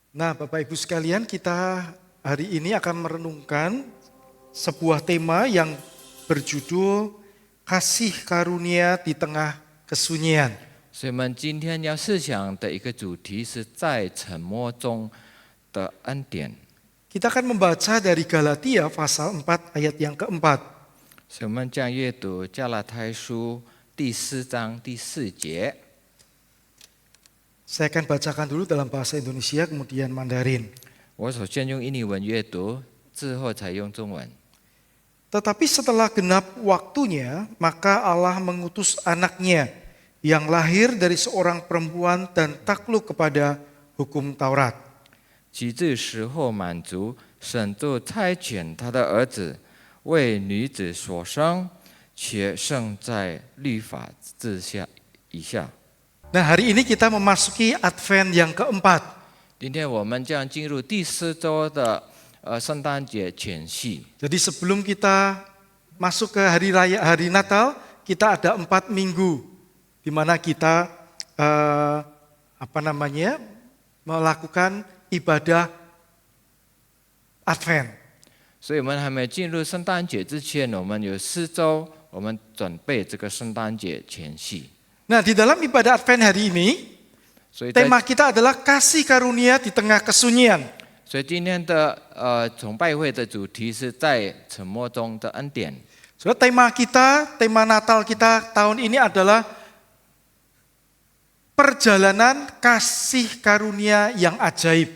Nah, Bapak Ibu sekalian, kita hari ini akan merenungkan sebuah tema yang berjudul Kasih Karunia di Tengah Kesunyian. 所以我们今天要思想的一个主题是在沉默中的恩典。 Kita akan membaca dari Galatia pasal 4 ayat yang keempat. 所以我们将阅读加拉太书第4章第4节。 Saya akan bacakan dulu dalam bahasa Indonesia, kemudian Mandarin. 我首先用印尼文阅读，之后才用中文。 Tetapi setelah genap waktunya, maka Allah mengutus anaknya yang lahir dari seorang perempuan dan takluk kepada hukum Taurat. 及至时候满足，神就差遣他的儿子为女子所生，且生在律法之下以下。 Nah, hari ini kita memasuki Advent yang keempat. 今天我们将进入第4周的圣诞节前夕。 Jadi sebelum kita masuk ke hari Natal, kita ada 4 minggu di mana kita melakukan ibadah Advent. 所以我们还没进入圣诞节之前，我们有4周，我们准备这个圣诞节前夕。 Nah, di dalam ibadah Advent hari ini, 所以在 tema kita adalah kasih karunia di tengah kesunyian. 所以今天的崇拜会的主题是在沉默中的恩典。 So, tema Natal kita tahun ini adalah perjalanan kasih karunia yang ajaib.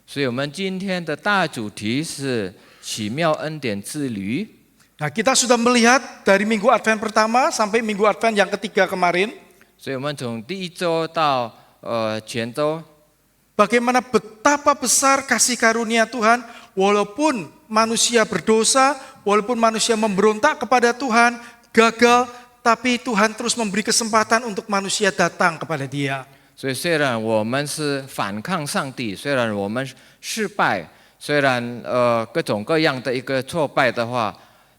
所以我们今天的大主题是奇妙恩典之旅。 Nah, kita sudah melihat dari minggu Advent pertama sampai minggu Advent yang ketiga kemarin, 所以我们从第1周到前周， bagaimana betapa besar kasih karunia Tuhan, walaupun manusia berdosa, walaupun manusia memberontak kepada Tuhan, gagal, tapi Tuhan terus memberi kesempatan untuk manusia datang kepada Dia. 所以虽然我们是反抗上帝，虽然我们失败，虽然各种各样的一个挫败的话，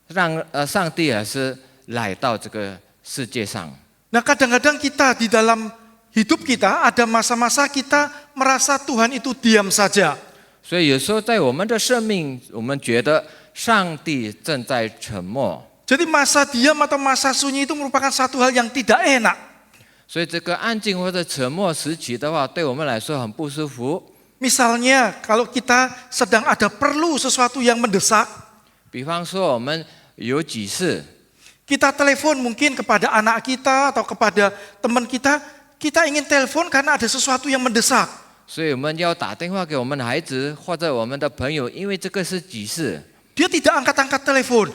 让上帝还是来到这个世界上。 Nah, kadang-kadang kita di dalam hidup kita ada masa-masa kita merasa Tuhan itu diam saja. 所以有时候在我们的生命，我们觉得上帝正在沉默。 Jadi masa diam atau masa sunyi itu merupakan satu hal yang tidak enak. 所以这个安静或者沉默时期的话，对我们来说很不舒服。 Misalnya kalau kita sedang ada perlu sesuatu yang mendesak, 比方说，我们有几次， kita telepon mungkin kepada anak kita atau kepada teman kita, kita ingin telepon karena ada sesuatu yang mendesak. 所以我们要打电话给我们的孩子或者我们的朋友，因为这个是急事， Dia tidak angkat-angkat telepon.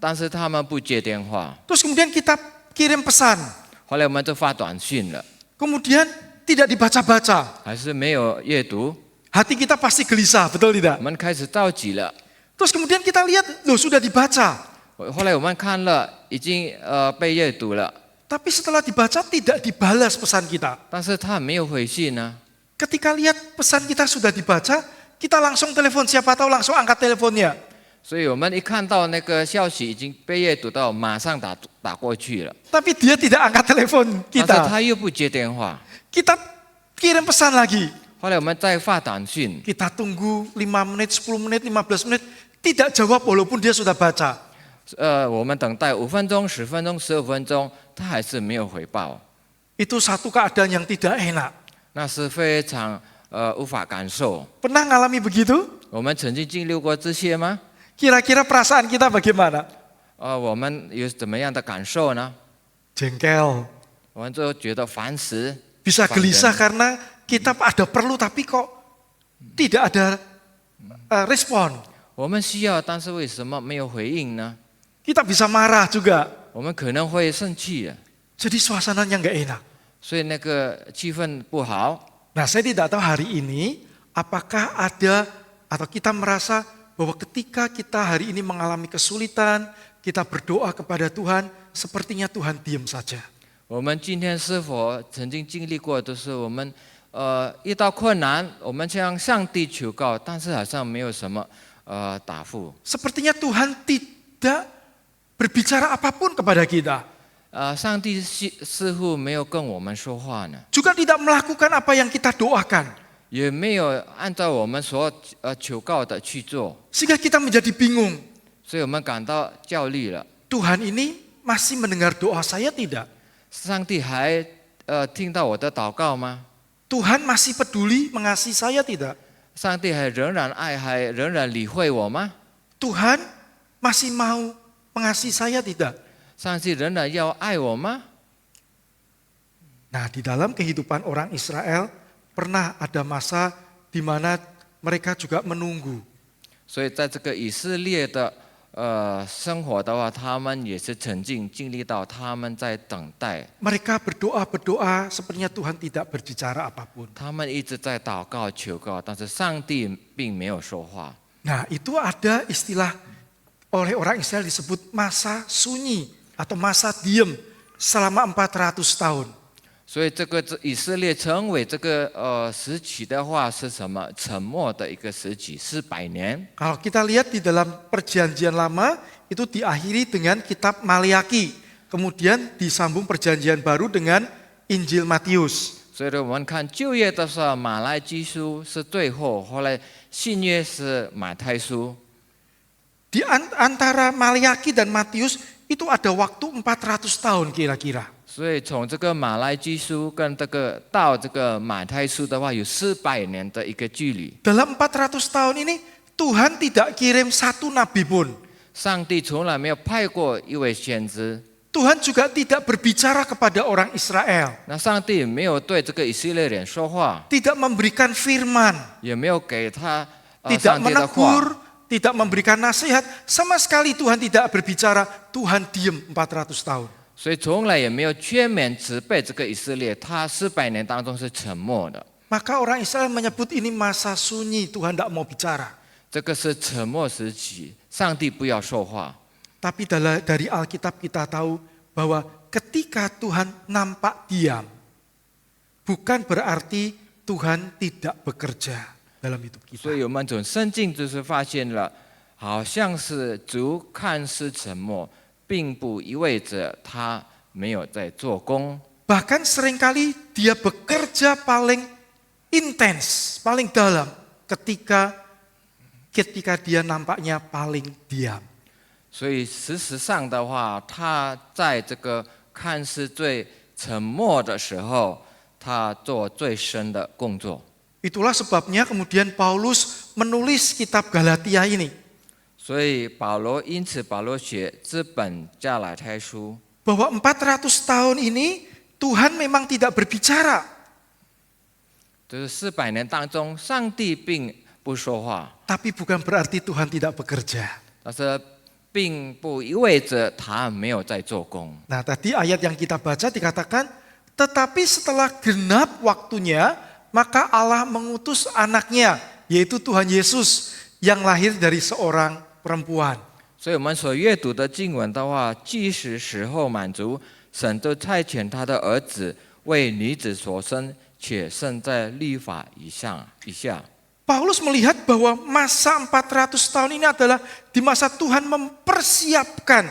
但是他们不接电话， Terus kemudian kita kirim pesan. 后来我们就发短信了， Kemudian tidak dibaca-baca. 还是没有阅读， Hati kita pasti gelisah, betul 我 tidak? 们开始着急了。 Terus kemudian kita lihat, loh sudah dibaca. 后来我们看了，已经被阅读了， Tapi setelah dibaca tidak dibalas pesan kita. 但是他没有回信呢。 Ketika lihat pesan kita sudah dibaca, kita langsung telepon, siapa tahu langsung angkat teleponnya. 所以我们一看到那个消息已经被阅读到，马上打过去了， Tapi dia tidak angkat telepon 但是 kita. 他又不接电话。 Kita kirim pesan lagi. 后来我们再发短信， Kita tunggu 5 menit, 10 menit, 15 menit. Tidak jawab walaupun dia sudah baca. 我们等待5分钟、10分钟、15分钟，他还是没有回报， Itu satu keadaan yang tidak enak. 那是非常无法感受。 Pernah ngalami begitu? 我们曾经经历过这些吗？ Kira-kira perasaan kita bagaimana? 我们有怎么样的感受呢？ Jengkel. 我们就觉得烦死， Bisa Pandang. gelisah karena kita ada perlu tapi kok tidak ada respon. 我们需要，但是为什么没有回应呢？ Kita bisa marah juga. 我们可能会生气， Jadi suasananya nggak enak. 所以那个气氛不好。 Nah, saya tidak tahu hari ini apakah ada atau kita merasa bahwa ketika kita hari ini mengalami kesulitan, kita berdoa kepada Tuhan, sepertinya Tuhan diam saja. 我们今天是否曾经经历过，就是我们遇到困难，我们向上帝求告，但是好像没有什么答复。 Sepertinya Tuhan tidak berbicara apapun kepada kita. 上帝似乎没有跟我们说话呢， Juga tidak melakukan apa yang kita doakan. 也没有按照我们所求告的去做， Sehingga kita menjadi bingung. 所以我们感到焦虑了。 Tuhan ini masih mendengar doa saya tidak? 上帝还听到我的祷告吗？ Tuhan masih peduli mengasihi saya tidak? 上帝还仍然爱，还仍然理会我吗？ Tuhan masih mau mengasihi saya tidak? 上帝仍然要爱我吗？ Nah, di dalam kehidupan orang Israel pernah ada masa di mana mereka juga menunggu. 所以在这个以色列的生活的话，他们也是曾经经历到他们在等待， Mereka berdoa, sepertinya Tuhan tidak berbicara apapun. 他们一直在祷告求告，但是上帝并没有说话。 Nah, itu ada istilah oleh orang Israel disebut masa sunyi atau masa diam selama 400 tahun. 所以这个以色列成为这个时期的话是什么？沉默的一个时期，400年。 Kalau kita lihat di dalam perjanjian lama itu diakhiri dengan kitab Maliaki. Kemudian disambung perjanjian baru dengan Injil Matius. 所以呢，我们看旧约的时候，马来基书是最后，后来新约是马太书。 Di antara Maliaki dan Matius itu ada waktu 400 tahun kira-kira. 所以从这个马来基书跟这个到这个马太书的话，有400年的一个距离。 Dalam 400 tahun ini Tuhan tidak kirim satu nabi pun. 上帝从来没有派过一位先知， Tuhan juga tidak berbicara kepada orang Israel. 那上帝也没有对这个以色列人说话， Tidak memberikan firman. 也没有给他 Tidak 上帝的话。 menegur. Tidak memberikan nasihat. Sama sekali Tuhan tidak berbicara. Tuhan diam 400 tahun. 所以从来也没有劝勉责备这个以色列，他400年当中是沉默的。 Maka orang Israel menyebut ini masa sunyi. Tuhan tidak mau bicara. 这个是沉默时期，上帝不要说话。 Tapi dari Alkitab kita tahu bahwa ketika Tuhan nampak diam, bukan berarti Tuhan tidak bekerja dalam hidup 所 kita. 以我们从圣经就是发现了，好像是主看似沉默，并不意味着他没有在做工。 Bahkan seringkali dia bekerja paling intens, paling dalam ketika dia nampaknya paling diam. 所以事实上的话，他在这个看似最沉默的时候，他做最深的工作。 Itulah sebabnya kemudian Paulus menulis kitab Galatia ini. 所以因此保罗写这本加拉太书， Bahwa 400 tahun ini Tuhan memang tidak berbicara. 就是400年当中，上帝并不说话， Tapi bukan berarti Tuhan tidak bekerja. 但是并不意味着他没有在做工。 Nah, tadi ayat yang kita baca dikatakan, tetapi setelah genap waktunya, maka Allah mengutus anaknya, yaitu Tuhan Yesus, yang lahir dari seorang perempuan. 所以我们所阅读的经文的话，即使时候满足，神就差遣他的儿子为女子所生，且生在律法以下。 Paulus melihat bahwa masa 400 tahun ini adalah di masa Tuhan mempersiapkan,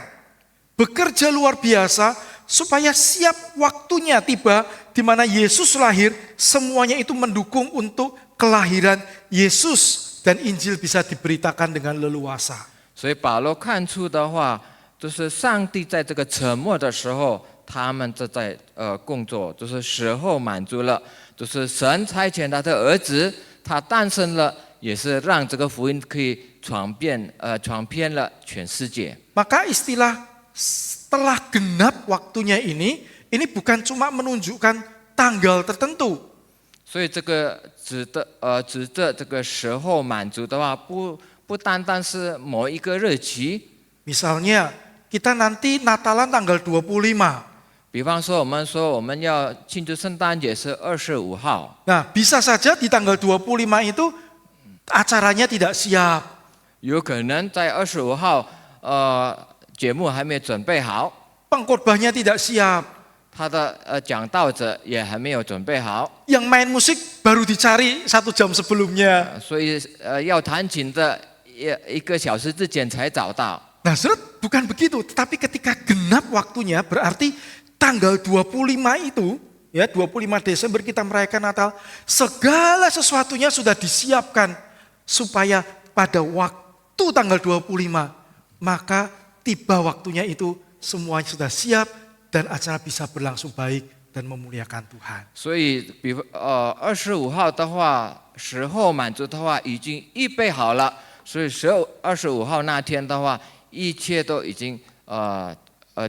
bekerja luar biasa supaya siap waktunya tiba di mana Yesus lahir, semuanya itu mendukung untuk kelahiran Yesus dan Injil bisa diberitakan dengan leluasa. 所以保罗看出的话，就是上帝在这个沉默的时候，他们正在工作，就是时候满足了，就是神差遣他的儿子，他诞生了，也是让这个福音可以传遍了全世界。 Maka istilah setelah genap waktunya ini bukan cuma menunjukkan tanggal tertentu. 所以这个指着这个时候满足的话，不单单是某一个日期。 Misalnya kita nanti Natalan tanggal 25. 比方说，我们要庆祝圣诞节是25号， Nah, bisa saja di tanggal 25 itu acaranya tidak siap. 有可能在25号，节目还没准备好， Pengkhotbahnya tidak siap. 他的讲道者也还没有准备好， Yang main musik baru dicari 1 jam sebelumnya. 所以要弹琴的1个小时之前才找到。 Nah, bukan begitu. Tetapi ketika genap waktunya berarti tanggal 25 itu ya 25 Desember kita merayakan Natal, segala sesuatunya sudah disiapkan supaya pada waktu tanggal 25 maka tiba waktunya itu semuanya sudah siap dan acara bisa berlangsung baik dan memuliakan Tuhan. 所以25号的话，时候满足的话已经预备好了，所以25号那天的话，一切都已经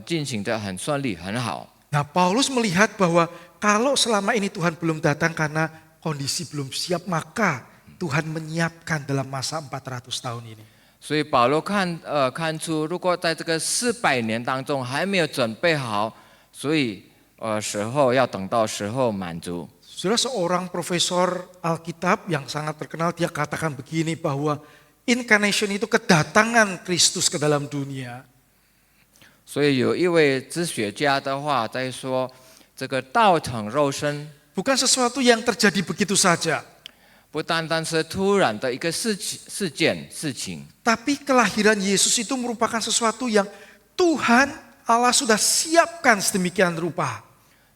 进行得很顺利，很好。 Nah, Paulus melihat bahwa kalau selama ini Tuhan belum datang karena kondisi belum siap, maka Tuhan menyiapkan dalam masa 400 tahun ini. 所以保罗看出，如果在这个400年当中还没有准备好，所以时候要等到时候满足。 Saudara, seorang profesor Alkitab yang sangat terkenal, dia katakan begini bahwa incarnation itu kedatangan Kristus ke dalam dunia. 所以有一位哲学家的话在说，这个道成肉身 Bukan sesuatu yang terjadi begitu saja, 不单单是突然的一个事情， tapi kelahiran Yesus itu merupakan sesuatu yang Tuhan Allah sudah siapkan sedemikian rupa.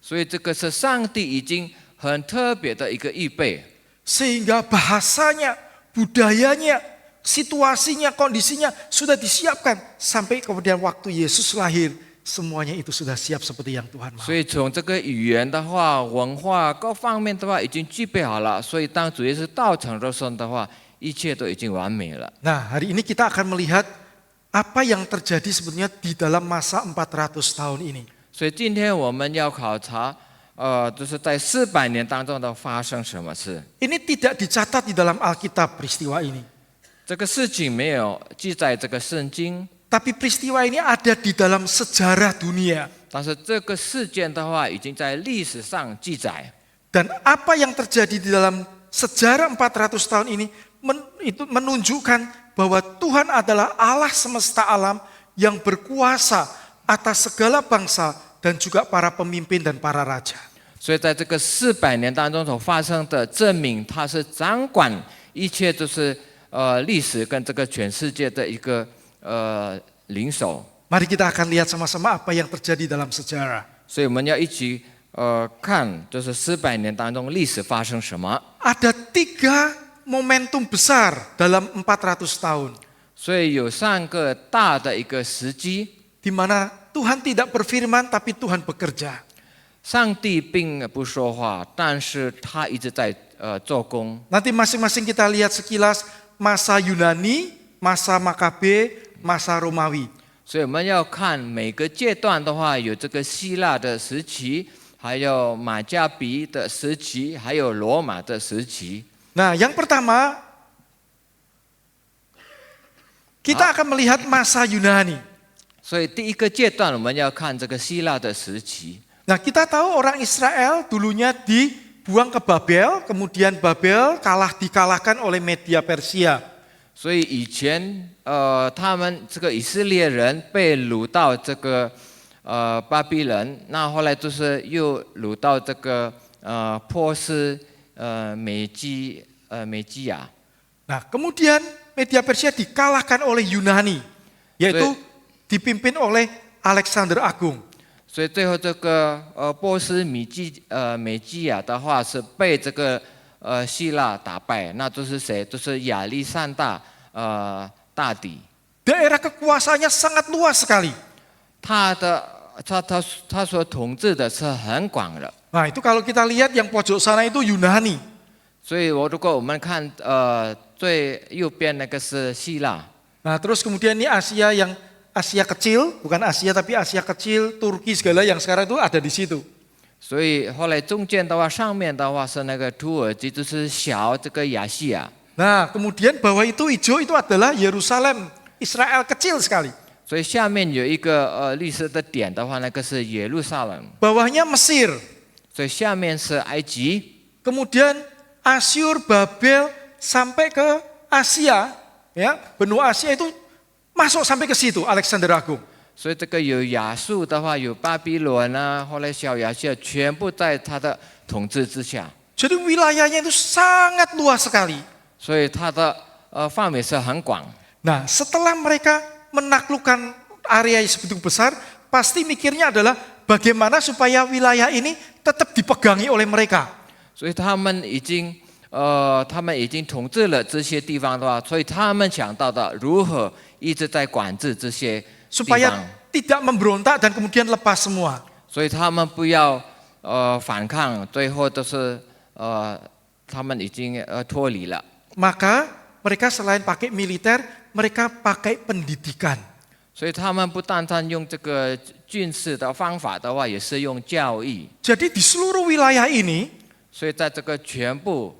所以这个是上帝已经很特别的一个预备， Sehingga bahasanya, budayanya, situasinya, kondisinya sudah disiapkan. Sampai kemudian waktu Yesus lahir, semuanya itu sudah siap seperti yang Tuhan mau. 所以从这个语言的话、文化各方面的话已经具备好了。所以当主耶稣道成肉身的话，一切都已经完美了。 Nah, hari ini kita akan melihat apa yang terjadi sebenarnya di dalam masa 400 tahun ini. 所以今天我们要考察，就是在400年当中的发生什么事。 Ini tidak dicatat di dalam Alkitab peristiwa ini. 这个事情没有记在这个圣经， Tapi peristiwa ini ada di dalam sejarah dunia. 但是这个事件的话已经在历史上记载。 Dan apa yang terjadi di dalam sejarah 400 tahun ini itu menunjukkan bahwa Tuhan adalah Allah semesta alam yang berkuasa atas segala bangsa dan juga para pemimpin dan para raja. 所以在这个400年当中所发生的，证明他是掌管一切，就是历史跟这个全世界的一个领首。 Mari kita akan lihat sama-sama apa yang terjadi dalam sejarah. 所以我们要一起看，就是400年当中历史发生什么。 Ada 3 momentum besar dalam 400 tahun. 所以有3个大的一个时机， Di mana Tuhan tidak berfirman tapi Tuhan bekerja. 上帝并不说话，但是他一直在做工。 Nanti masing-masing kita lihat sekilas masa Yunani, masa Makabe, masa Romawi. 所以我们要看每个阶段的话，有这个希腊的时期，还有马加比的时期，还有罗马的时期。 Nah, yang pertama kita akan melihat masa Yunani. 所以第一个阶段我们要看这个希腊的时期。 Nah, kita tahu orang Israel dulunya dibuang ke Babel, kemudian Babel dikalahkan oleh Media Persia. 所以以前他们这个以色列人被掳到这个巴比伦，那后来就是又掳到这个波斯美基亚。 Nah, kemudian Media Persia dikalahkan oleh Yunani, yaitu dipimpin oleh Alexander Agung. 所以最后这个波斯美基亚的话是被这个希腊打败，那都是谁？都是亚历山大大帝。 Daerah kekuasaannya sangat luas sekali. 他所统治的是很广的。 Nah, itu kalau kita lihat yang pojok sana itu Yunani. 所以如果我们看最右边那个是希腊， Nah, terus kemudian ini Asia kecil, bukan Asia tapi Asia kecil, Turki segala yang sekarang itu ada di situ. 所以后来中间的话，上面的话是那个土耳其，就是小这个亚细亚。 Nah, kemudian bawah itu hijau itu adalah Yerusalem, Israel kecil sekali. 所以下面有一个绿色的点的话，那个是耶路撒冷。 Bawahnya Mesir. 所以下面是埃及， Kemudian Asyur, Babel sampai ke Asia, ya, benua Asia itu masuk sampai ke situ Alexander Agung. 所以这个有亚述的话，有巴比伦啊，后来小亚细亚全部在他的统治之下， Jadi wilayahnya itu sangat luas sekali. 所以它的范围是很广。 Nah, setelah mereka menaklukkan area yang sebegitu besar, pasti mikirnya adalah bagaimana supaya wilayah ini tetap dipegangi oleh mereka. 所以他们已经统治了这些地方的话，所以他们想到的如何一直在管制这些地 Supaya 方， tidak memberontak dan kemudian lepas semua. 所以他们不要反抗，最后都是他们已经脱离了。 Maka mereka selain pakai militer, mereka pakai pendidikan. 所以他们不单单用这个军事的方法的话，也是用教育。 Jadi di seluruh wilayah ini, 所以在这个全部，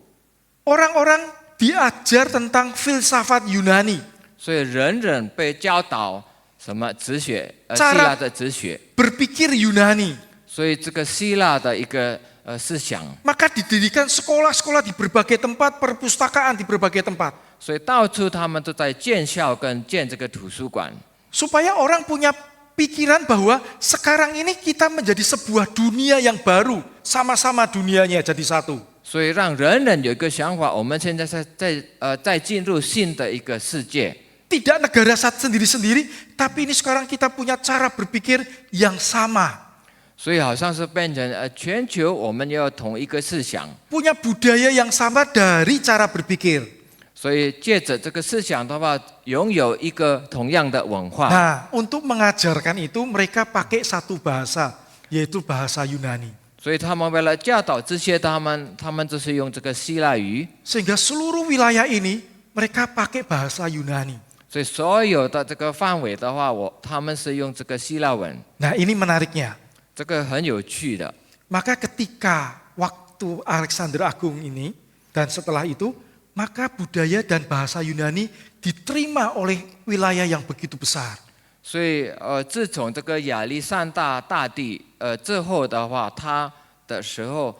orang-orang diajar tentang filsafat Yunani. 所以人人被教导什么哲学，希 Cara 腊的哲学。 berpikir Yunani. 所以这个希腊的一个思想， Maka didirikan sekolah-sekolah di berbagai tempat, perpustakaan di berbagai tempat. 所以到处他们都在建校跟建这个图书馆。 Supaya orang punya pikiran bahwa sekarang ini kita menjadi sebuah dunia yang baru. Sama-sama dunianya jadi satu. 所以让人人有一个想法，我们现在在进入新的一个世界。 Tidak negara sendiri-sendiri, tapi ini sekarang kita punya cara berpikir yang sama. 所以好像是变成全球我们要同一个思想， Punya budaya yang sama dari cara berpikir. 所以借着这个思想的话，拥有一个同样的文化。 Nah, untuk mengajarkan itu mereka pakai satu bahasa, yaitu bahasa Yunani. 所以他们为了教导这些，他们就是用这个希腊语， Sehingga seluruh wilayah ini mereka pakai bahasa Yunani. 所以所有的这个范围的话，他们是用这个希腊文， Nah, ini menariknya. 这个很有趣的。 Maka ketika waktu Alexander Agung ini dan setelah itu, maka budaya dan bahasa Yunani diterima oleh wilayah yang begitu besar. 所以自从这个亚历山大大帝之后的话，他的时候，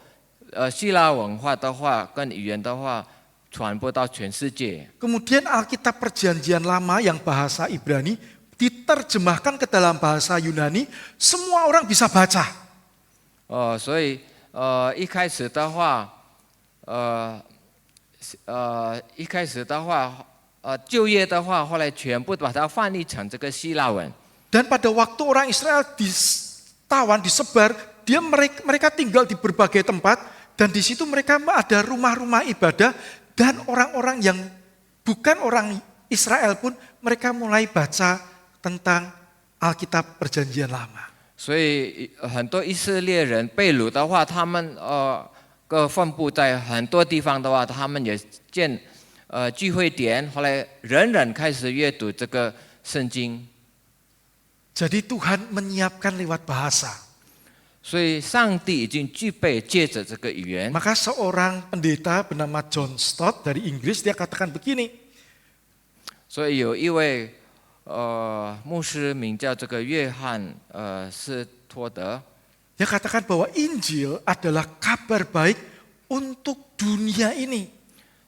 希腊文化的话跟语言的话传播到全世界。 Kemudian Alkitab Perjanjian Lama yang bahasa Ibrani diterjemahkan ke dalam bahasa Yunani, semua orang bisa baca. 所以一开始的话，就业的话，后来全部把它翻译成这个希腊文。 Dan pada waktu orang Israel ditawan, disebar, mereka tinggal di berbagai tempat, dan di situ mereka ada rumah-rumah ibadah, dan orang-orang yang bukan orang Israel pun mereka mulai baca tentang Alkitab Perjanjian Lama. 所以很多以色列人被掳的话，他们各分布在很多地方的话，他们也建聚会点，后来人人开始阅读这个圣经。 Jadi Tuhan menyiapkan lewat bahasa. 所以上帝已经具备借着这个语言。 Maka seorang pendeta bernama John Stott dari Inggris, dia katakan begini. 所以有一位牧师名叫这个约翰斯托德， Dia katakan bahwa Injil adalah kabar baik untuk dunia ini.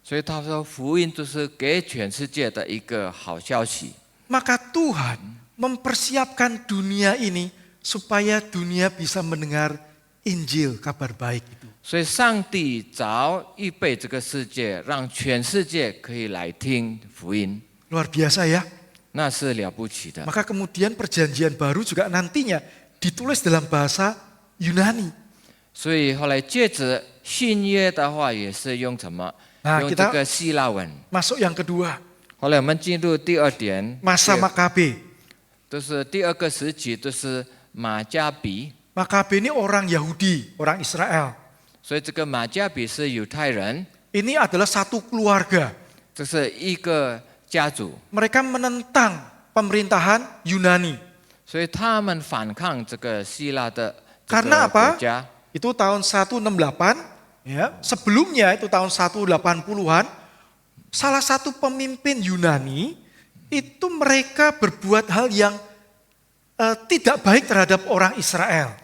所以他说福音就是给全世界的一个好消息。 Maka Tuhan mempersiapkan dunia ini supaya dunia bisa mendengar Injil, kabar baik itu. 所以上帝早预备这个世界，让全世界可以来听福音， Luar biasa ya. 那是了不起的。 Maka kemudian perjanjian baru juga nantinya ditulis dalam bahasa Yunani. 所以后来借着新约的话，也是用什么？ 用这个希腊文。 Masuk yang kedua, 后来我们进入第二点， masa Makabe. 就是第二个时期，就是马加比。 Makabe ini orang Yahudi, orang Israel. 所以这个马加比是犹太人， Ini adalah satu keluarga. 这是一个家族， Mereka menentang pemerintahan Yunani. 所以他们反抗这个希腊的这 Karena 个 apa? 国家。 Itu tahun 168, ya. Sebelumnya itu tahun 180-an, salah satu pemimpin Yunani itu mereka berbuat hal yang tidak baik terhadap orang Israel.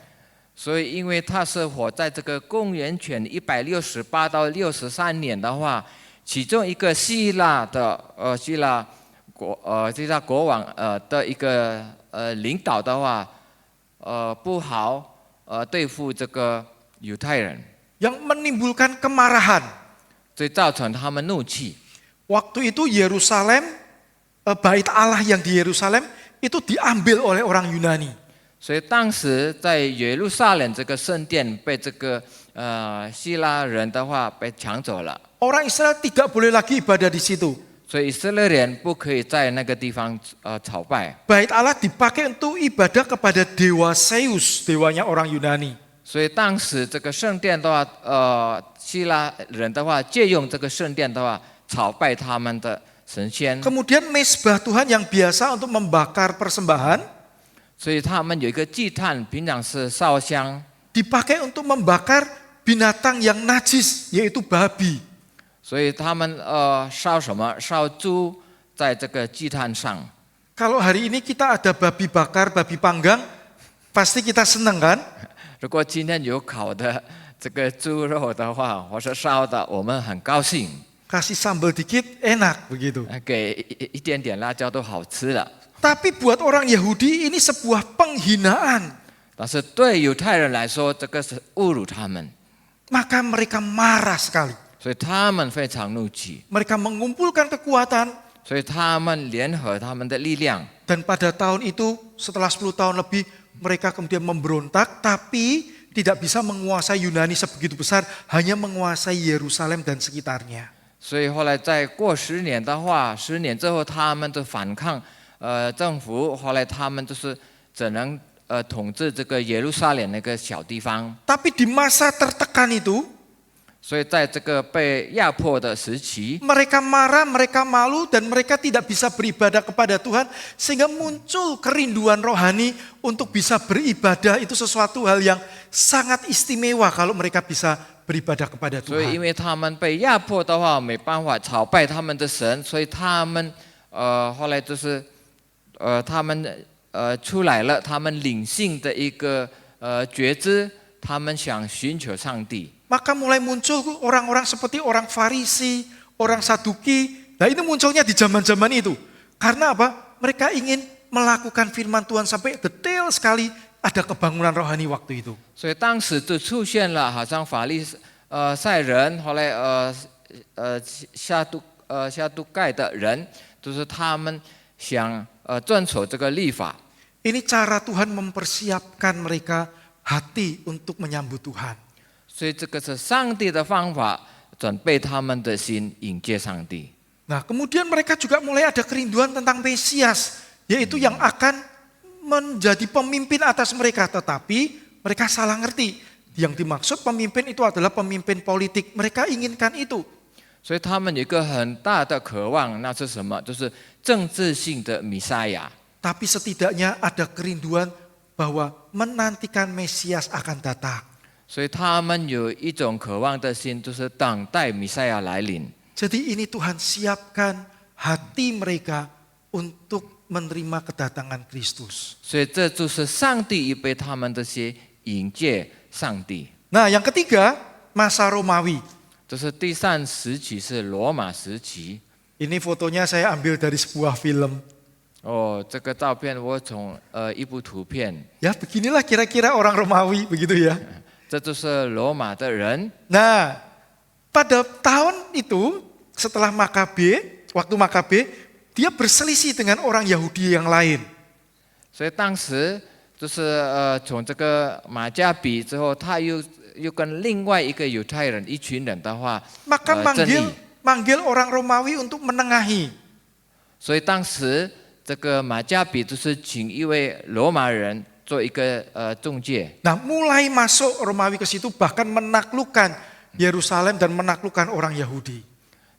所以，因为他是活在这个公元前168到63年的话，其中一个希腊国王的一个领导的话，不好对付这个犹太人， Yang menimbulkan kemarahan. 所以造成他们怒气。 Waktu itu Yerusalem, bait Allah yang di Yerusalem itu diambil oleh orang Yunani. 所以当时在耶路撒冷这个圣殿被这个希腊人的话被抢走了， Orang Israel tidak boleh lagi ibadah di situ. 所以以色列人不可以在那个地方朝拜。 Bait Allah dipakai untuk ibadah kepada dewa Zeus, dewanya orang Yunani. 所以当时这个圣殿的话，希腊人的话借用这个圣殿的话朝拜他们的神仙， Kemudian mesbah Tuhan yang biasa untuk membakar persembahan 所以他们有一个祭坛，平常是烧香， dipakai untuk membakar binatang yang najis, yaitu babi. 所以他们烧什么？烧猪在这个祭坛上。 Kalau hari ini kita ada babi bakar, babi panggang, pasti kita senang kan? 如果今天有烤的这个猪肉的话，或是烧的，我们很高兴， Kasih sambal dikit, enak begitu. 给一点点辣椒都好吃了。 Tapi buat orang Yahudi ini sebuah penghinaan. 但是对犹太人来说，这个是侮辱他们， Maka mereka marah sekali. 所以他们非常怒气， Mereka mengumpulkan kekuatan 所以他们联合他们的力量。 dan pada tahun itu setelah 10 tahun lebih mereka kemudian memberontak tapi tidak bisa menguasai Yunani sebegitu besar, hanya menguasai Yerusalem dan sekitarnya. 所以后来再过10年的话，10年之后他们就反抗政府，后来他们就是只能统治这个耶路撒冷那个小地方。 Tapi di masa tertekan itu 所以在这个被压迫的时期， mereka marah, mereka malu dan mereka tidak bisa beribadah kepada Tuhan sehingga muncul kerinduan rohani untuk bisa beribadah. Itu sesuatu hal yang sangat istimewa kalau mereka bisa beribadah kepada 所以因 Tuhan. 为他们被压迫的话，没办法朝拜他们的神，所以他们后来就是他们出来了，他们领性的一个觉知，他们想寻求上帝。 Maka mulai muncul orang-orang seperti orang Farisi, orang Saduki. Nah itu munculnya di zaman-zaman itu. Karena apa? Mereka ingin melakukan firman Tuhan sampai detail sekali, ada kebangunan rohani waktu itu. 所以当时就出现了好像法利赛人，后来夏都盖的人，就是他们想遵守这个律法。 Ini cara Tuhan mempersiapkan mereka hati untuk menyambut Tuhan. 所以这个是上帝的方法，准备他们的心迎接上帝。 Nah kemudian mereka juga mulai ada kerinduan tentang Mesias, yaitu yang akan menjadi pemimpin atas mereka. Tetapi mereka salah ngerti. Yang dimaksud pemimpin itu adalah pemimpin politik. Mereka inginkan itu. 所以他们有一个很大的渴望，那是什么？就是政治性的弥赛亚。 Tapi setidaknya ada kerinduan bahwa menantikan Mesias akan datang. 所以他们有一种渴望的心，就是等待弥赛亚来临。 Jadi ini Tuhan siapkan hati mereka untuk menerima kedatangan Kristus. 所以这就是上帝预备他们这些迎接上帝。 Nah yang ketiga, masa Romawi. 这是第3时期，是罗马时期。 Ini fotonya saya ambil dari sebuah film. 哦，这个照片我从一部图片， Ya beginilah kira-kira orang Romawi begitu ya. 这就是罗马的人。 Nah pada tahun itu setelah waktu Makabe, dia berselisih dengan orang Yahudi yang lain. 所以当时就是从这个马加比之后，他又跟另外一个犹太人一群人的话 Maka 争议。 manggil orang Romawi untuk menengahi. 所以当时这个马加比就是请一位罗马人做一个中介。 Nah mulai masuk Romawi ke situ bahkan menaklukkan Yerusalem dan menaklukkan orang Yahudi.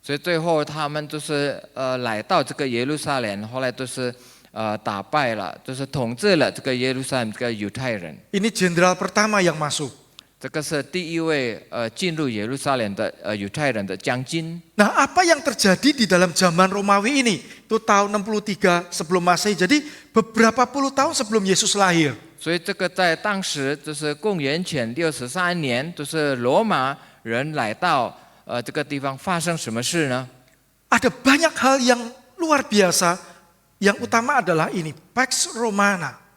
所以最后他们就是来到这个耶路撒冷，后来都是打败了，就是统治了这个耶路撒冷这个犹太人。 Ini jenderal pertama yang masuk. 这个是第一位进入耶路撒冷的犹太人的将军。 Nah apa yang terjadi di dalam zaman Romawi ini? Itu tahun 63 sebelum Masehi. Jadi beberapa puluh tahun sebelum Yesus lahir. 所以这个在当时就是公元前63年，就是罗马人来到这个地方，发生什么事呢？ Ada banyak hal yang luar biasa. Yang utama adalah ini, Pax Romana.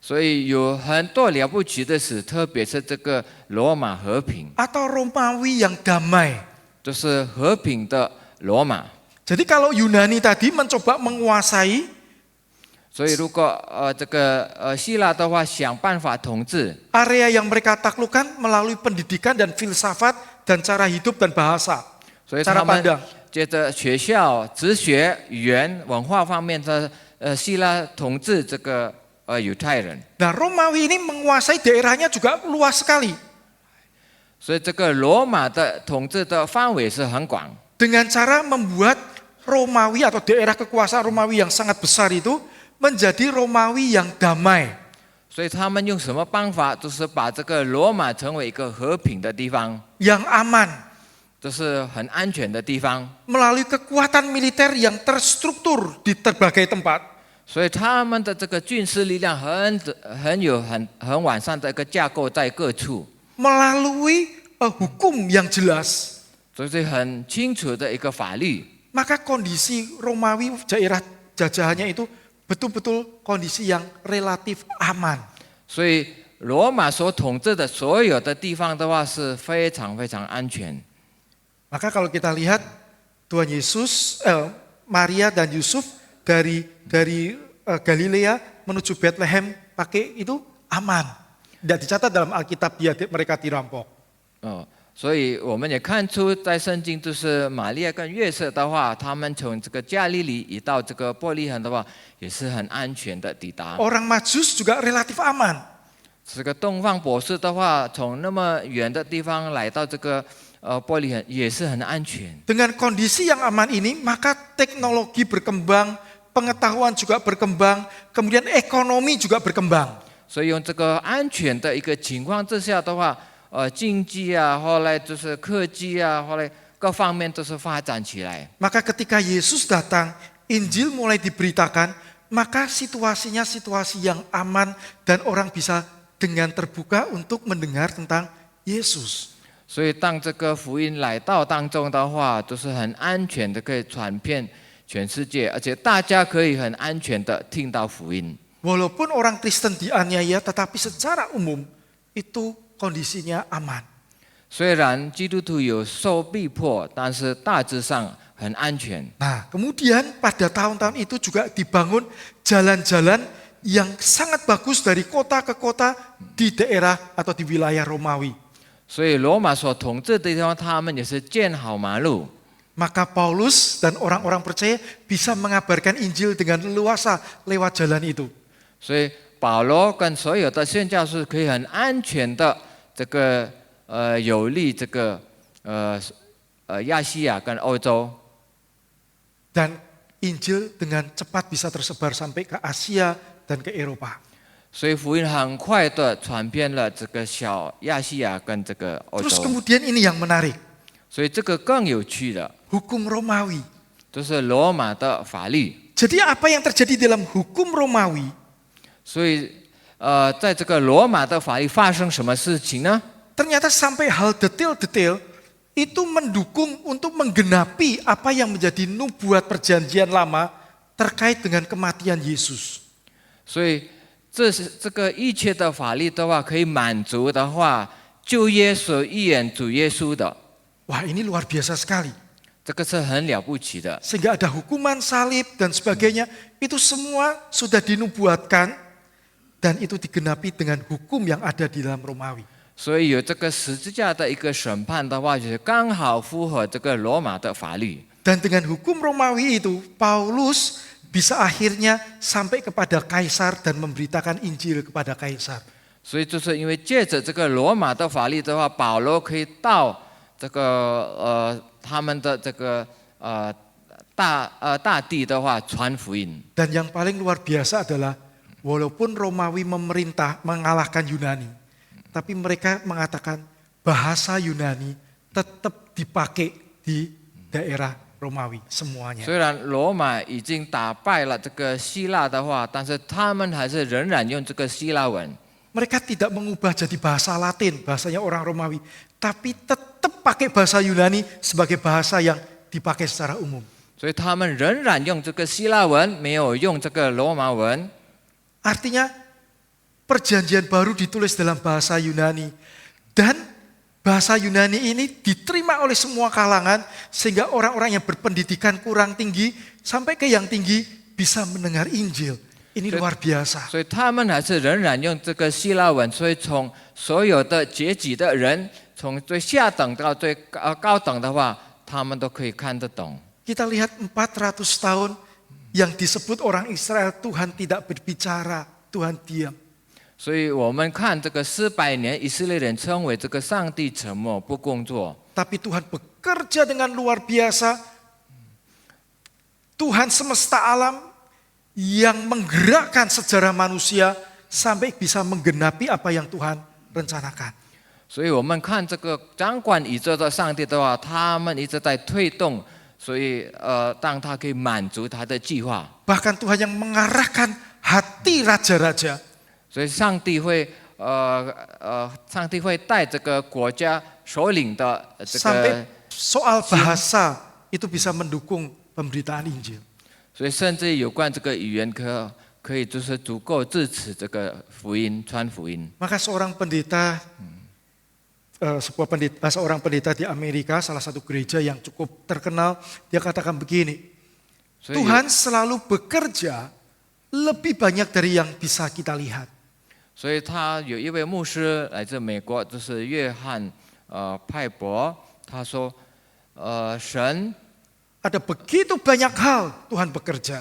所以有很多了不起的事，特别是这个罗马和平， Atau Romawi yang damai. 就是和平的罗马。 Jadi kalau Yunani tadi mencoba menguasai, 所以如果这个希腊的话想办法统治， Area yang mereka taklukkan melalui pendidikan dan filsafat dan cara hidup dan bahasa, 所以 cara 他们 pandang. 接着学校、哲学、语言、文化方面的希腊统治这个犹太人， Nah, Romawi ini menguasai daerahnya juga luas sekali. 所以这个罗马的统治的范围是很广。 Dengan cara membuat Romawi atau daerah kekuasaan Romawi yang sangat besar itu menjadi Romawi yang damai. 所以他们用什么办法？就是把这个罗马成为一个和平的地方， Yang aman. 就是很安全的地方。 Melalui kekuatan militer yang terstruktur di berbagai tempat. 所以他们的这个军事力量很完善的一个架构在各处， Melalui hukum yang jelas. 所以很清楚的一个法律。 Maka kondisi Romawi daerah jajahannya itu betul-betul kondisi yang relatif aman. 所以罗马所统治的所有的地方的话是非常非常安全。 Maka kalau kita lihat Tuhan Yesus, Maria dan Yusuf dari Galilea menuju Bethlehem pakai itu aman. Tidak dicatat dalam Alkitab mereka dirampok. 所以我们也看出，在圣经就是玛利亚跟约瑟的话，他们从这个加利利移到这个伯利恒的话，也是很安全的抵达。 Orang Majus juga relatif aman. 这个东方博士的话，从那么远的地方来到这个伯利恒，也是很安全。 Dengan kondisi yang aman ini, maka teknologi berkembang, pengetahuan juga berkembang, kemudian ekonomi juga berkembang. 所以用这个安全的一个情况之下的话，经济啊，后来就是科技啊，后来各方面都是发展起来。 Maka ketika Yesus datang, Injil mulai diberitakan, maka situasinya situasi yang aman dan orang bisa dengan terbuka untuk mendengar tentang Yesus. 所以当这个福音来到当中的话，都是很安全的，可以传遍全世界，而且大家可以很安全的听到福音。 Walaupun orang Kristen dianiaya, tetapi secara umum itu kondisinya aman. 虽然基督徒有受逼迫，但是大致上很安全。 Nah, kemudian pada tahun-tahun itu juga dibangun jalan-jalan yang sangat bagus dari kota ke kota di daerah atau di wilayah Romawi. 所以罗马所统治的地方，他们也是建好马路。 Maka Paulus dan orang-orang percaya bisa mengabarkan Injil dengan leluasa lewat jalan itu. 所以保罗跟所有的宣教士可以很安全的这个有利这个亚细亚跟欧洲， Dan Injil dengan cepat bisa tersebar sampai ke Asia dan ke Eropa. 所以福音很快的传遍了这个小亚细亚跟这个欧 Terus 洲。 kemudian ini yang menarik, 所以这个更有趣的， hukum Romawi. 就是罗马的法律。 Jadi apa yang terjadi dalam hukum Romawi? 所以在这个罗马的法律发生什么事情呢？ Ternyata sampai hal detail-detail itu mendukung untuk menggenapi apa yang menjadi nubuat perjanjian lama terkait dengan kematian Yesus. 所以这个一切的法律的话，可以满足的话，旧约所预言主耶稣的， Wah, ini luar biasa sekali. 这个是很了不起的。 Sehingga ada hukuman salib dan sebagainya, itu semua sudah dinubuatkan dan itu digenapi dengan hukum yang ada di dalam Romawi. 所以有这个十字架的一个审判的话，就是刚好符合这个罗马的法律。 Dan dengan hukum Romawi itu, Paulus bisa akhirnya sampai kepada kaisar dan memberitakan Injil kepada kaisar. 所以就是因为借着这个罗马的法律的话，保罗可以到这个他们的这个大地的话传福音。 Dan yang paling luar biasa adalah walaupun Romawi memerintah mengalahkan Yunani, tapi mereka mengatakan bahasa Yunani tetap dipakai di daerah Romawi semuanya. 虽然罗马已经打败了这个希腊的话，但是他们还是仍然用这个希腊文。 Mereka tidak mengubah jadi bahasa Latin, bahasanya orang Romawi, tapi tetap pakai bahasa Yunani sebagai bahasa yang dipakai secara umum. 所以他们仍然用这个希腊文，没有用这个罗马文。 Artinya perjanjian baru ditulis dalam bahasa Yunani dan bahasa Yunani ini diterima oleh semua kalangan sehingga orang-orang yang berpendidikan kurang tinggi sampai ke yang tinggi bisa mendengar Injil. Ini luar biasa. 所以他们还是仍然用这个希腊文，所以从所有的阶级的人，从最下等到最高等的话，他们都可以看得懂。 Kita lihat 400 tahun yang disebut orang Israel Tuhan tidak berbicara, Tuhan diam. 所以我们看这个400年以色列人称为这个上帝沉默不工作， Tapi Tuhan bekerja dengan luar biasa. Tuhan semesta alam yang menggerakkan sejarah manusia sampai bisa menggenapi apa yang Tuhan rencanakan. 所以我们看这个掌管宇宙的上帝的话，他们一直在推动，所以让他可以满足他的计划。 Bahkan Tuhan yang mengarahkan hati raja-raja. 所以上帝会带这个国家首领的这个 Sampai soal bahasa itu bisa mendukung pemberitaan Injil. 所以甚至有关这个语言可以就是足够支持这个福音传福音。 Maka seorang pendeta, seorang pendeta di Amerika, salah satu gereja yang cukup terkenal, dia katakan begini, 所以 Tuhan selalu bekerja lebih banyak dari yang bisa kita lihat. 所以他有一位牧师来自美国，就是约翰派伯，他说神 Ada begitu banyak hal Tuhan bekerja.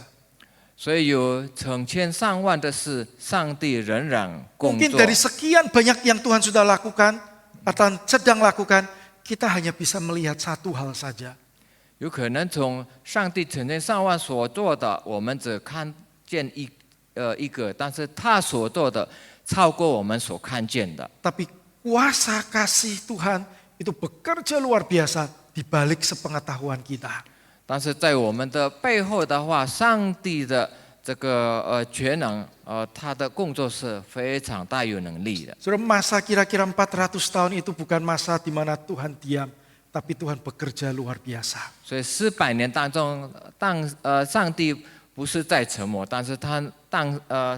所以有成千上万的事，上帝仍然工 Mungkin 作。 dari sekian banyak yang Tuhan sudah lakukan atau sedang lakukan, kita hanya bisa melihat satu hal saja. 有可能从上帝成千上万所做的，我们只看见一个，但是他所做的超过我们所看见的。 Tapi kuasa kasih Tuhan itu bekerja luar biasa di balik sepengetahuan kita. 但是在我们的背后的话，上帝的这个全能，他的工作是非常大有能力的。 Saudara, masa kira-kira 400 tahun itu bukan masa di mana Tuhan diam, tapi Tuhan bekerja luar biasa. 所以400年当中，上帝不是在沉默，但是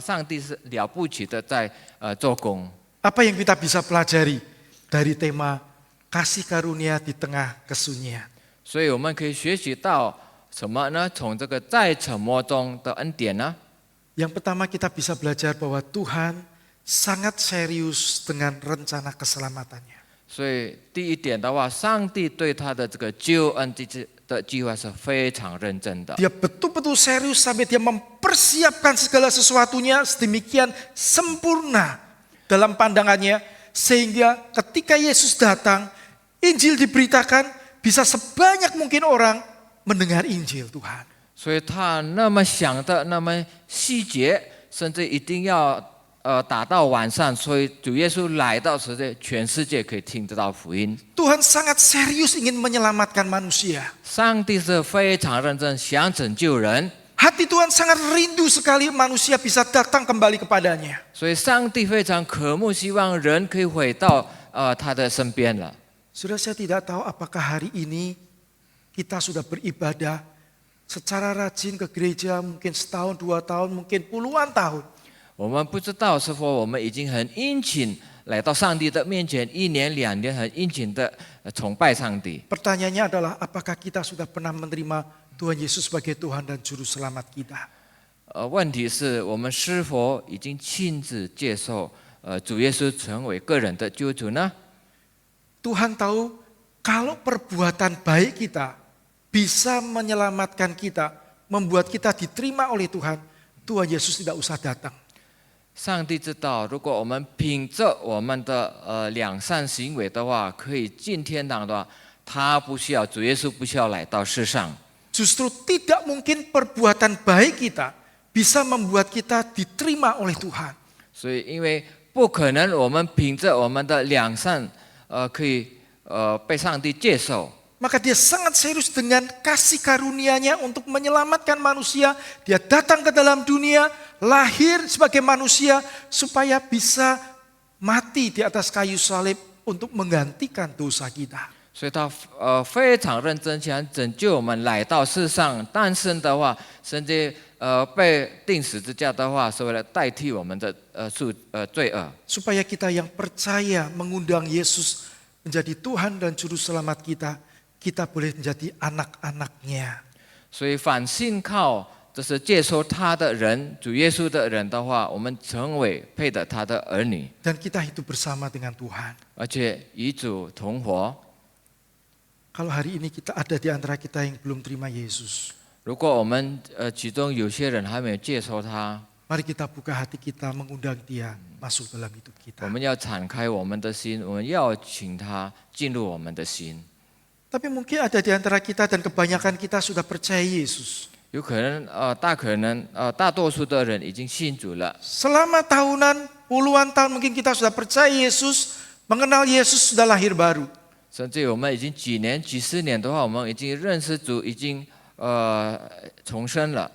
上帝是了不起的在做工。 Apa yang kita bisa pelajari dari tema kasih karunia di tengah kesunyian? 所以我们可以学习到什么呢？从这个在沉默中的恩典呢？ Yang pertama kita bisa belajar bahwa Tuhan sangat serius dengan rencana keselamatannya. 所以第一点的话，上帝对他的这个救恩的计划是非常认真的。 Dia betul-betul serius sampai dia mempersiapkan segala sesuatunya sedemikian sempurna dalam pandangannya. Sehingga ketika Yesus datang, Injil diberitakan, bisa sebanyak mungkin orang mendengar Injil Tuhan. 所以他那么想的那么细节，甚至一定要打到晚上，所以主耶稣来到时代，全世界可以听得到福音。 Tuhan sangat serius ingin menyelamatkan manusia. 上帝是非常认真想拯救人， Hati Tuhan sangat rindu sekali manusia bisa datang kembali kepadanya. 所以上帝非常渴慕，希望人可以回到他的身边了。 Sudah saya tidak tahu apakah hari ini kita sudah beribadah secara rajin ke gereja mungkin setahun, 2 tahun, mungkin puluhan tahun. 我们不知道是否我们已经很殷勤来到上帝的面前，1年2年很殷勤的崇拜上帝。 Pertanyaannya adalah apakah kita sudah pernah menerima Tuhan Yesus sebagai Tuhan dan Juru Selamat kita? 问题是我们是否已经亲自接受主耶稣成为个人的救主呢？ Tuhan tahu kalau perbuatan baik kita bisa menyelamatkan kita, membuat kita diterima oleh Tuhan, Tuhan Yesus tidak usah datang. 上帝知道，如果我们凭着我们的良善行为的话，可以进天堂的话，他不需要主耶稣不需要来到世上。 Justru tidak mungkin perbuatan baik kita bisa membuat kita diterima oleh Tuhan. 所以，因为不可能我们凭着我们的良善可以被上帝接受。 Maka dia sangat serius dengan kasih karunia-Nya untuk menyelamatkan manusia. Dia datang ke dalam dunia, lahir sebagai manusia supaya bisa mati di atas kayu salib untuk menggantikan dosa kita. 所以他非常认真想拯救我们来到世上，诞生的话，甚至被钉十字架的话，是为了代替我们的罪恶。 Supaya kita yang percaya mengundang Yesus menjadi Tuhan dan Juru Selamat kita, kita boleh menjadi anak-anaknya. 所以凡信靠就是接受他的人，主耶稣的人的话，我们成为配得他的儿女， Dan kita hidup bersama dengan Tuhan. 而且与主同活。 Kalau hari ini kita ada di antara kita yang belum terima Yesus, 如果我们其中有些人还没有接受他， mari kita buka hati kita mengundang Dia masuk dalam hidup 我 kita. 们要敞开我们的心，我们要请他进入我们的心。 Tapi mungkin ada di antara kita dan kebanyakan kita sudah percaya Yesus. 有可能大多数的人已经信主了， Selama tahunan, puluhan tahun mungkin kita sudah percaya Yesus, mengenal Yesus, sudah lahir baru. 甚至我们已经几年、几十年的话，我们已经认识主，已经重生了。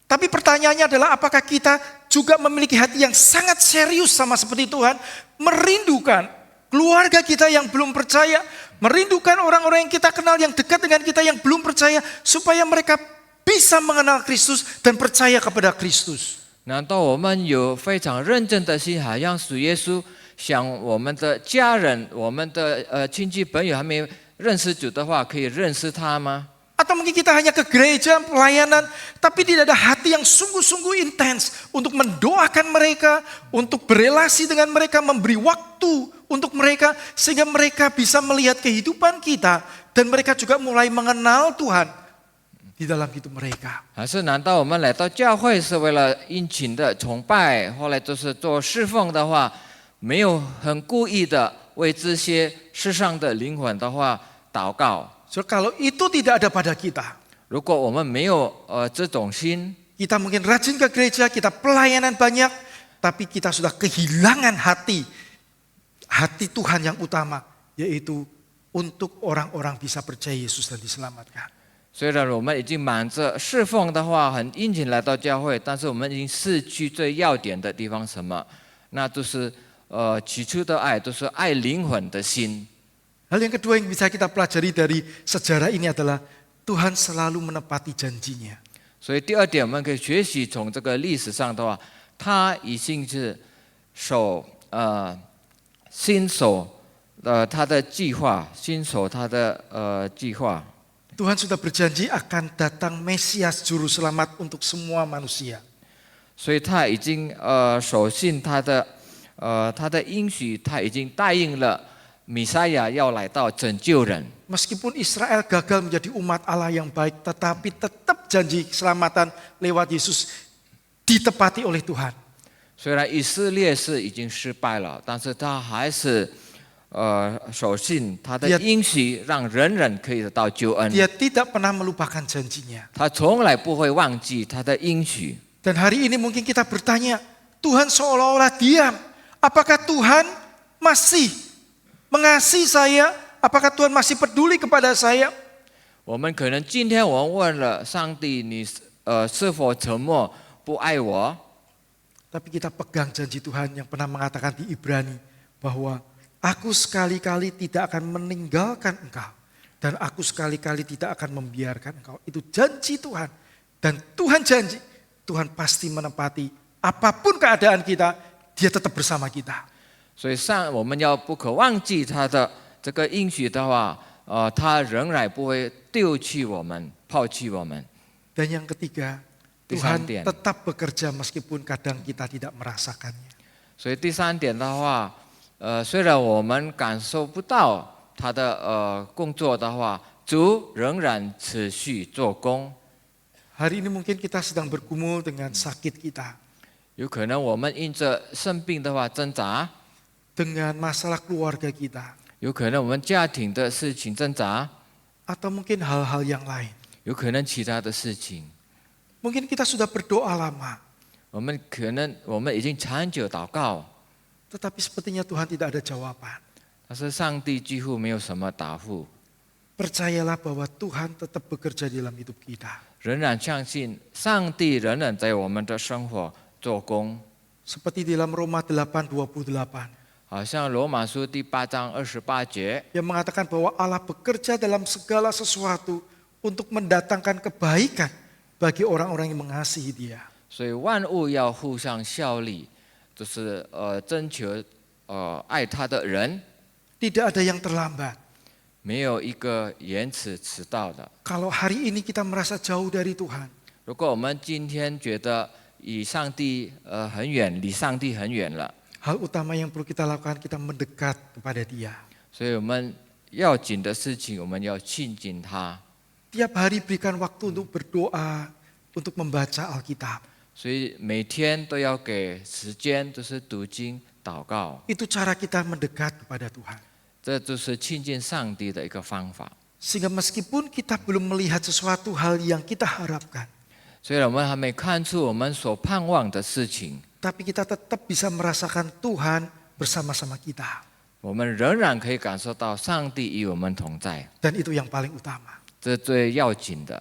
Tapi pertanyaannya adalah apakah kita juga memiliki hati yang sangat serius sama seperti Tuhan, merindukan keluarga kita yang belum percaya, merindukan orang-orang yang kita kenal yang dekat dengan kita yang belum percaya, supaya mereka bisa mengenal Kristus dan percaya kepada Kristus. 难道我们有非常认真的心，好像主耶稣想我们的家人、我们的亲戚朋友还没认识主的话，可以认识他吗？ Atau mungkin kita hanya ke gereja, pelayanan, tapi tidak ada hati yang sungguh-sungguh intens untuk mendoakan mereka, untuk berelasi dengan mereka, memberi waktu untuk mereka, sehingga mereka bisa melihat kehidupan kita, dan mereka juga mulai mengenal Tuhan di dalam hidup mereka. 还是难道我们来到教会是为了殷勤的崇拜，后来就是做侍奉的话，没有很故意的为这些世上的灵魂的话祷告？ So, kalau itu tidak ada pada kita, 如果我们没有这种心， kita mungkin rajin ke gereja, kita pelayanan banyak, tapi kita sudah kehilangan hati Tuhan yang utama, yaitu untuk orang-orang bisa percaya Yesus dan diselamatkan. 虽然我们已经忙着侍奉的话，很殷勤来到教会，但是我们已经失去最要点的地方，什么？那就是起初的爱，都是爱灵魂的心。 Hal yang kedua yang bisa kita pelajari dari sejarah ini adalah Tuhan selalu menepati janjinya. 所以第二点，我们可以学习从这个历史上的话，他已经是新手他的计划，新手他的计划。 Tuhan sudah berjanji akan datang Mesias Juru Selamat untuk semua manusia. 所以他已经守信他的应许，他已经答应了弥赛亚要来到拯救人。 Meskipun Israel gagal menjadi umat Allah yang baik, tetapi tetap janji keselamatan lewat Yesus ditepati oleh Tuhan. 虽然以色列是已经失败了，但是他还是守信他的应许，让人人可以得到救恩。 Dia tidak pernah melupakan janjinya. 他从来不会忘记他的应许。 Dan hari ini mungkin kita bertanya, Tuhan seolah-olah diam. Apakah Tuhan masih mengasihi saya? Apakah Tuhan masih peduli kepada saya? 我们可能今天我们问了上帝，你是否沉默不爱我？ Tapi kita pegang janji Tuhan yang pernah mengatakan di Ibrani bahwa aku sekali-kali tidak akan meninggalkan engkau dan aku sekali-kali tidak akan membiarkan engkau. Itu janji Tuhan. Dan Tuhan janji, Tuhan pasti menepati apapun keadaan kita, Dia tetap bersama kita. 所以我们要不可忘记他的这个应许的话，他仍然不会丢弃我们、抛弃我们。 Dan yang ketiga, Tuhan tetap bekerja meskipun kadang kita tidak merasakannya. 所以第三点的话，虽然我们感受不到他的工作的话，主仍然持续做工。 Hari ini mungkin kita sedang bergumul dengan sakit kita, 有可能我们因着生病的话挣扎， dengan masalah keluarga kita, 有可能我们家庭的事情挣扎， atau mungkin hal-hal yang lain. 有可能其他的事情。 Mungkin kita sudah berdoa lama, 我们已经长久祷告， tetapi sepertinya Tuhan tidak ada jawaban. 但是上帝几乎没有什么答复。 Percayalah bahwa Tuhan tetap bekerja di dalam hidup kita. 仍然相信上帝仍然在我们的生活做工。 Seperti di dalam Roma 8:28 好像罗马书第8章28节， yang mengatakan bahwa Allah bekerja dalam segala sesuatu untuk mendatangkan kebaikan bagi orang-orang yang mengasihi Dia. 所以万物要互相效力，就是征求爱他的人， Tidak ada yang terlambat. 没有一个延迟迟到的。 Kalau hari ini kita merasa jauh dari Tuhan, 如果我们今天觉得与上帝很远，离上帝很远了， hal utama yang perlu kita lakukan, kita mendekat kepada Dia. 所以我们要紧的事情，我们要亲近他。 Tiap hari berikan waktu untuk berdoa, untuk membaca Alkitab. 所以每天都要给时间，就是读经、祷告， Itu cara kita mendekat kepada Tuhan. 这就是亲近上帝的一个方法。 Sehingga meskipun kita belum melihat sesuatu hal yang kita harapkan, 虽然我们还没看出我们所盼望的事情， tapi kita tetap bisa merasakan Tuhan bersama-sama kita. 我们仍然可以感受到上帝与我们同在， Dan itu yang paling utama. 这最要紧的。